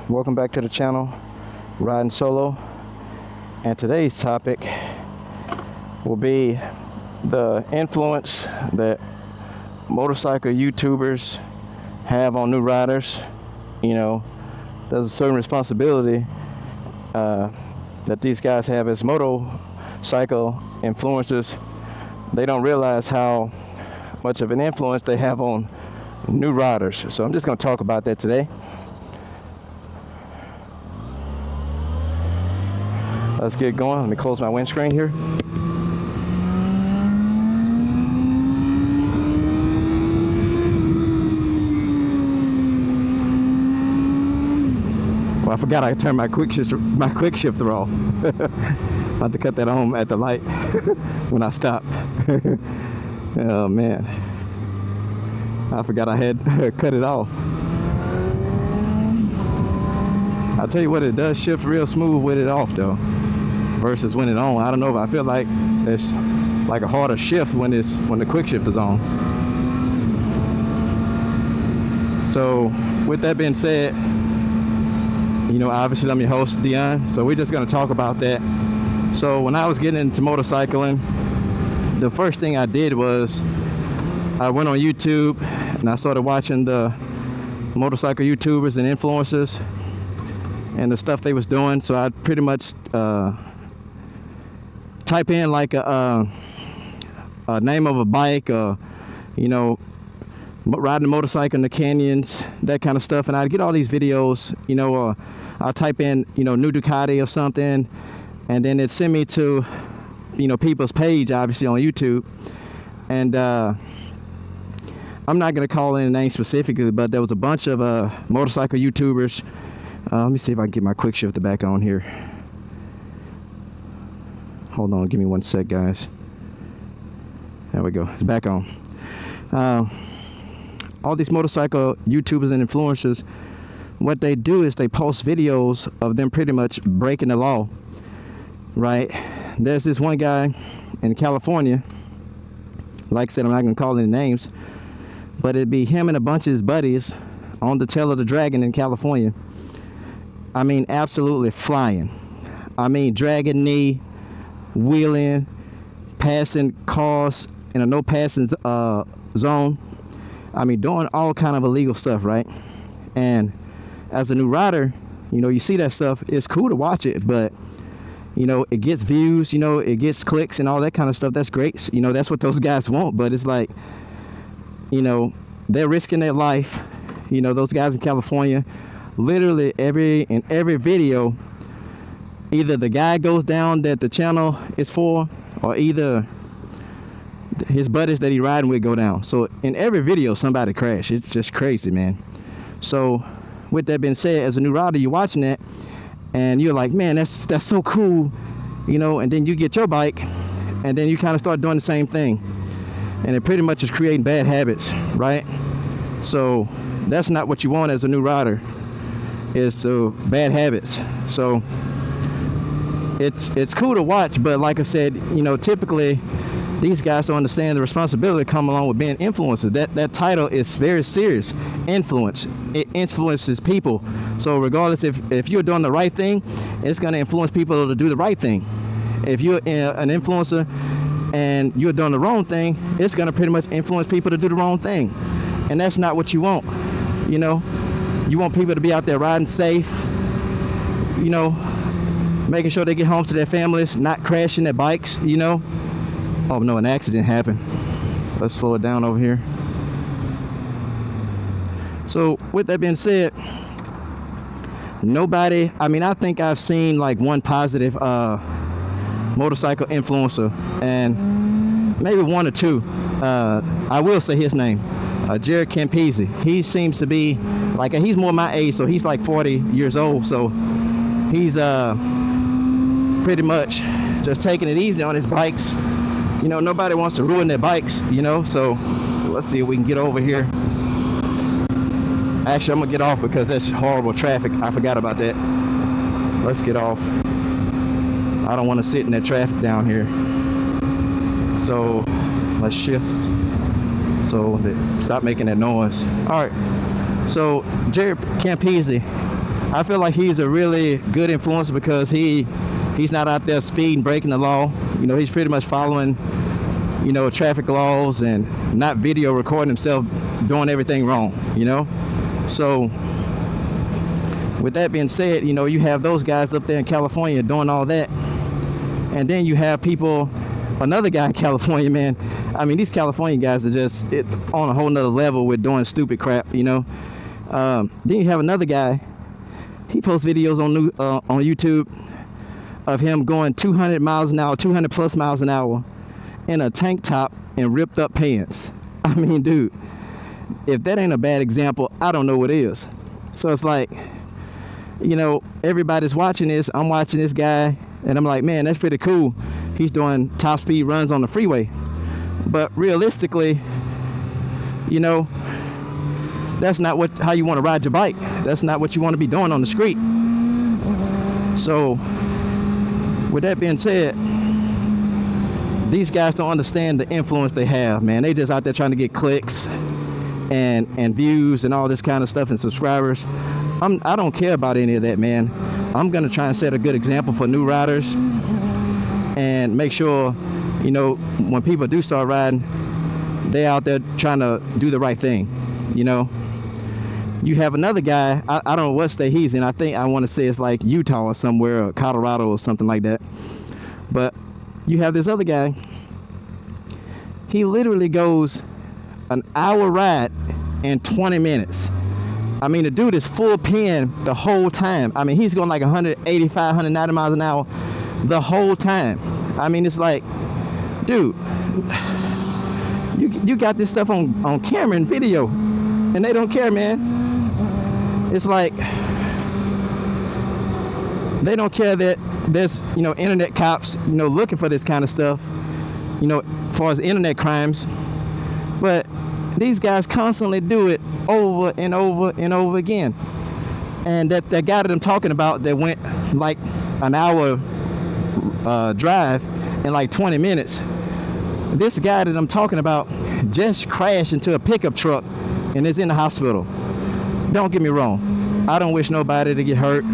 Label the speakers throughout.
Speaker 1: welcome back to the channel, Riding Solo. And today's topic will be the influence that motorcycle YouTubers have on new riders. You know, there's a certain responsibility that these guys have as motorcycle influencers. They don't realize how much of an influence they have on new riders. So I'm just going to talk about that today. Let's get going. Let me close my windscreen here. Well, I forgot I turned my quick shifter off. I have to cut that on at the light when I stop. Oh man, I forgot I had cut it off. I'll tell you what, it does shift real smooth with it off though, versus when it's on. I don't know, if I feel like it's like a harder shift when the quick shift is on. So with that being said, you know, obviously I'm your host, Dion, so we're just going to talk about that. So when I was getting into motorcycling, the first thing I did was I went on YouTube and I started watching the motorcycle YouTubers and influencers and the stuff they was doing. So I pretty much type in like a name of a bike, or you know, riding a motorcycle in the canyons, that kind of stuff, and I'd get all these videos. You know, I'll type in, you know, new Ducati or something, and then it'd send me to, you know, people's page, obviously on YouTube. And I'm not gonna call any names specifically, but there was a bunch of motorcycle YouTubers. Let me see if I can get my quick shifter back on here. Hold on, give me one sec, guys. There we go, it's back on. All these motorcycle YouTubers and influencers, what they do is they post videos of them pretty much breaking the law, right? There's this one guy in California, like I said, I'm not gonna call any names, but it'd be him and a bunch of his buddies on the tail of the dragon in California. I mean, absolutely flying. I mean, dragging knee, wheeling, passing cars in a no passing zone. I mean, doing all kind of illegal stuff, right? And as a new rider, you know, you see that stuff, it's cool to watch it, but you know, it gets views, you know, it gets clicks and all that kind of stuff. That's great. You know, that's what those guys want, but it's like, you know, they're risking their life. You know, those guys in California, literally in every video, either the guy goes down that the channel is for, or either his buddies that he riding with go down. So in every video, somebody crash. It's just crazy, man. So with that being said, as a new rider, you're watching that and you're like, man, that's so cool, you know, and then you get your bike and then you kind of start doing the same thing, and it pretty much is creating bad habits, right? So that's not what you want as a new rider, is bad habits. So it's cool to watch, but like I said, you know, typically these guys don't understand the responsibility that come along with being influencers. That title is very serious. Influence. It influences people. So regardless if you're doing the right thing, it's going to influence people to do the right thing. If you're an influencer and you're doing the wrong thing, it's going to pretty much influence people to do the wrong thing. And that's not what you want. You know, you want people to be out there riding safe, you know, making sure they get home to their families, not crashing their bikes, you know. Oh no, an accident happened. Let's slow it down over here. So with that being said, nobody, I mean, I think I've seen like one positive motorcycle influencer, and maybe one or two. I will say his name, Jared Campese. He seems to be like, he's more my age, so he's like 40 years old. So he's pretty much just taking it easy on his bikes. You know, nobody wants to ruin their bikes, you know, so let's see if we can get over here. Actually, I'm gonna get off because that's horrible traffic. I forgot about that. Let's get off. I don't want to sit in that traffic down here. So let's shift so that stop making that noise. All right, so Jared Campese, I feel like he's a really good influencer because he's not out there speeding, breaking the law. You know, he's pretty much following, you know, traffic laws and not video recording himself doing everything wrong, you know. So with that being said, you know, you have those guys up there in California doing all that, and then you have people, another guy in California, man. I mean, these California guys are just on a whole nother level with doing stupid crap, you know. Then you have another guy. He posts videos on YouTube of him going 200 miles an hour, 200 plus miles an hour in a tank top and ripped up pants. I mean, dude, if that ain't a bad example, I don't know what is. So it's like, you know, everybody's watching this. I'm watching this guy and I'm like, man, that's pretty cool. He's doing top speed runs on the freeway. But realistically, you know, that's not how you want to ride your bike. That's not what you want to be doing on the street. So with that being said, these guys don't understand the influence they have, man. They just out there trying to get clicks and views and all this kind of stuff and subscribers. I don't care about any of that, man. I'm gonna try and set a good example for new riders and make sure, you know, when people do start riding, they out there trying to do the right thing, you know. You have another guy, I don't know what state he's in. I want to say it's like Utah or somewhere, or Colorado or something like that. But you have this other guy. He literally goes an hour ride in 20 minutes. I mean, the dude is full pin the whole time. I mean, he's going like 185, 190 miles an hour the whole time. I mean, it's like, dude, you got this stuff on camera and video, and they don't care, man. It's like they don't care that there's, you know, internet cops, you know, looking for this kind of stuff, you know, as far as internet crimes. But these guys constantly do it over and over and over again. And that guy that I'm talking about that went like an hour drive in like 20 minutes, this guy that I'm talking about just crashed into a pickup truck and is in the hospital. Don't get me wrong, I don't wish nobody to get hurt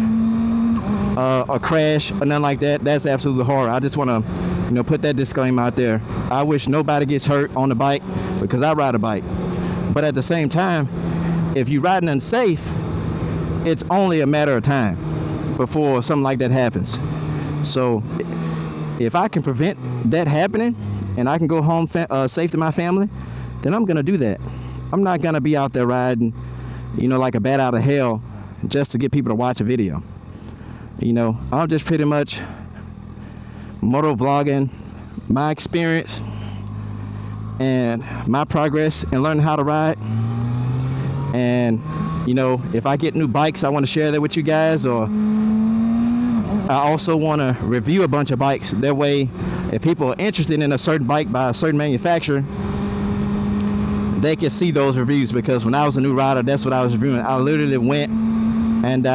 Speaker 1: or crash or nothing like that. That's absolutely horrible. I just want to, you know, put that disclaimer out there. I wish nobody gets hurt on the bike because I ride a bike. But at the same time, if you're riding unsafe, it's only a matter of time before something like that happens. So if I can prevent that happening and I can go home safe to my family, then I'm going to do that. I'm not going to be out there riding, you know, like a bat out of hell just to get people to watch a video. You know, I'm just pretty much moto vlogging my experience and my progress in learning how to ride. And, you know, if I get new bikes, I want to share that with you guys, or I also want to review a bunch of bikes. That way, if people are interested in a certain bike by a certain manufacturer, they can see those reviews. Because when I was a new rider, that's what I was reviewing. I literally went and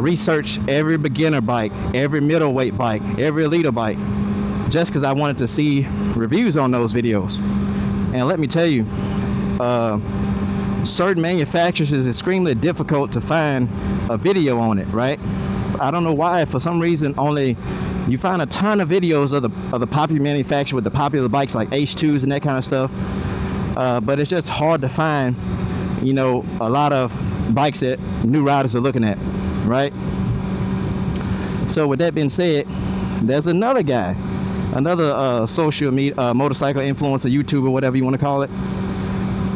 Speaker 1: researched every beginner bike, every middleweight bike, every elite bike, just because I wanted to see reviews on those videos. And let me tell you, certain manufacturers is extremely difficult to find a video on it, right? I don't know why. For some reason, only you find a ton of videos of the popular manufacturer with the popular bikes like H2s and that kind of stuff. But it's just hard to find, you know, a lot of bikes that new riders are looking at, right? So with that being said, there's another guy, another social media motorcycle influencer, YouTuber, whatever you want to call it.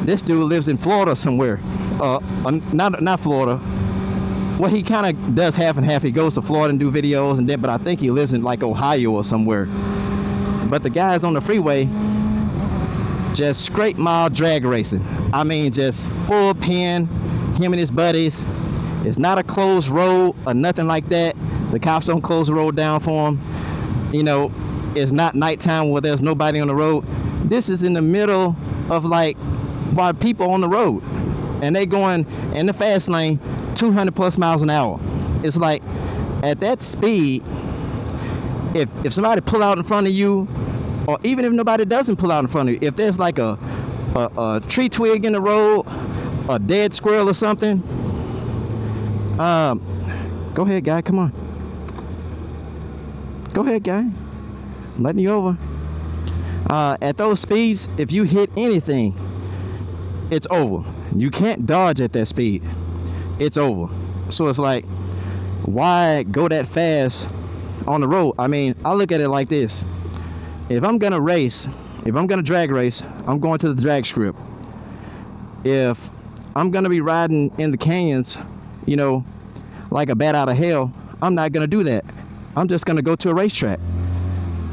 Speaker 1: This dude lives in Florida somewhere. Not Florida. Well, he kind of does half and half. He goes to Florida and do videos, and then, but I think he lives in like Ohio or somewhere. But the guy's on the freeway, just straight mile drag racing. I mean, just full pin, him and his buddies. It's not a closed road or nothing like that. The cops don't close the road down for him. You know, it's not nighttime where there's nobody on the road. This is in the middle of like by people on the road, and they going in the fast lane 200 plus miles an hour. It's like at that speed, if somebody pull out in front of you, or even if nobody doesn't pull out in front of you, if there's like a tree twig in the road, a dead squirrel or something, Go ahead, guy. Come on. Go ahead, guy. I'm letting you over. At those speeds, if you hit anything, it's over. You can't dodge at that speed. It's over. So it's like, why go that fast on the road? I mean, I look at it like this. If I'm gonna race, if I'm gonna drag race, I'm going to the drag strip. If I'm gonna be riding in the canyons, you know, like a bat out of hell, I'm not gonna do that. I'm just gonna go to a racetrack,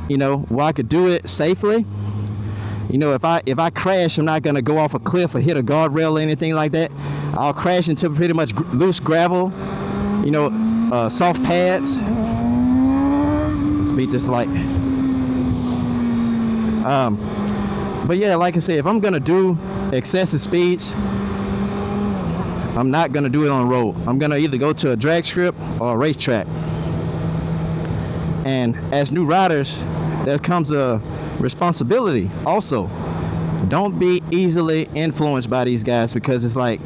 Speaker 1: you know, where I could do it safely. You know, if I crash, I'm not gonna go off a cliff or hit a guardrail or anything like that. I'll crash into pretty much loose gravel, you know, soft pads. Let's beat this light. But yeah, like I said, if I'm gonna do excessive speeds, I'm not gonna do it on the road. I'm gonna either go to a drag strip or a racetrack. And as new riders, there comes a responsibility also. Don't be easily influenced by these guys, because it's like,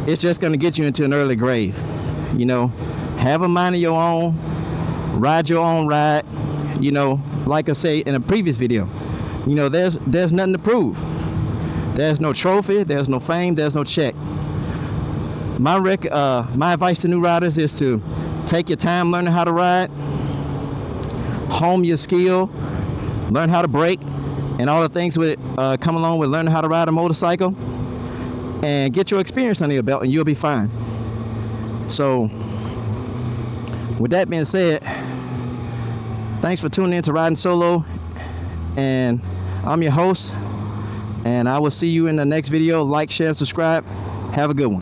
Speaker 1: it's just gonna get you into an early grave. You know, have a mind of your own, ride your own ride. You know, like I say in a previous video, you know, there's nothing to prove. There's no trophy, there's no fame, there's no check. My advice to new riders is to take your time learning how to ride, hone your skill, learn how to brake, and all the things with come along with learning how to ride a motorcycle, and get your experience under your belt, and you'll be fine. So, with that being said, thanks for tuning in to Riding Solo, and I'm your host, and I will see you in the next video. Like, share, subscribe. Have a good one.